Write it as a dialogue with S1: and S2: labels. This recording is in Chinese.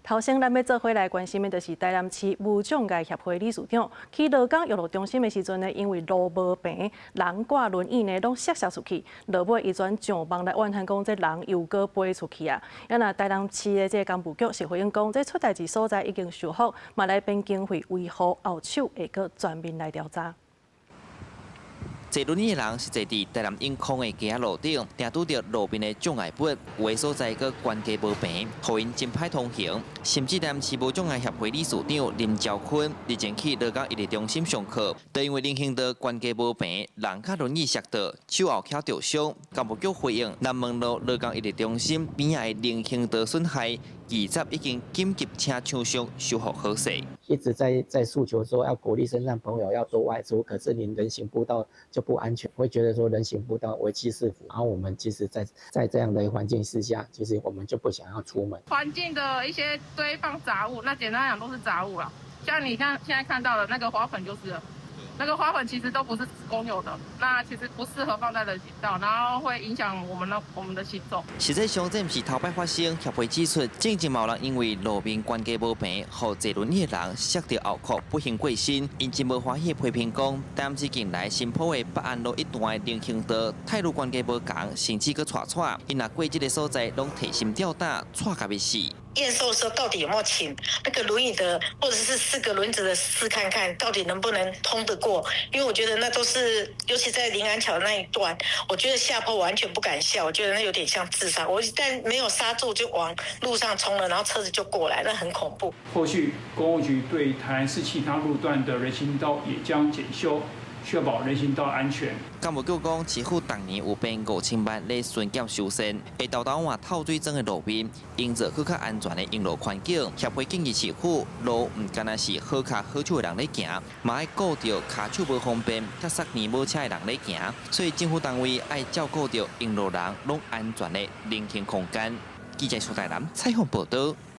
S1: 头先咱要做回来关心的，就是台南市无障碍协会理事长去劳工育乐中心的时阵呢，因为路无平，人挂轮椅呢拢摔出去，落尾伊转上网来怨叹讲，这人又搁飞出去啊！那台南市的这干部局是回应讲，这出代志所在已经修复，嘛来编经费维护后手会搁全面来调查。
S2: 坐轮椅的人是坐伫台南永康的街路顶，定拄着路边的障碍物，有的所在个关系无平，互因真歹通行。甚至台南市无障碍协会理事长林兆坤日前去劳工育乐中心上课，就因为人行道关系无平，人脚轮椅摔倒，手后脚受伤。干部局回应，南门路劳工育乐中心边仔的人行道损害。 20已经紧急请厂商修复好势，
S3: 一直在诉求说要鼓励身上朋友要多外出，可是你人行步道就不安全，会觉得说人行步道为欺是福。然后我们其实在这样的环境之下，其实我们就不想要出门。
S4: 环境的一些堆放杂物，那简单来讲都是杂物啦。像你看现在看到的那个花盆就是了。 那个花盆其实都不是公有的，那其实不适合放在人行道，然后会影响我们的行走。
S2: 实际上，这不是头摆发生，协会指出，正正有人因为路面关系无平，和坐轮椅的人摔到后壳不幸过身。因真无欢喜批评讲，台南市近来新铺的北安路一段的人行道态度关系无同，甚至佮踹，因若过这个所在，拢提心吊胆，踹甲要死。
S5: 验收的时候，到底有没有请那个轮椅的，或者是4个轮子的试看看，到底能不能通得过？因为我觉得那都是，尤其在临安桥那一段，我觉得下坡完全不敢下，我觉得那有点像自杀。我一旦没有刹住就往路上冲了，然后车子就过来，那很恐怖。
S6: 后续公务局对台南市其他路段的人行道也将检修。 确保人行道安全。
S2: 干部局讲，市府当年有编5000万来巡检修缮，会豆豆换透水装的路面，营造更较安全的用路环境。协会建议市府，路唔单单是好脚好手的人在行，嘛要顾到脚手无方便、甲塞年无车的人在行。所以政府单位要照顾到用路人拢安全的人行空间。记者苏台南采访报道。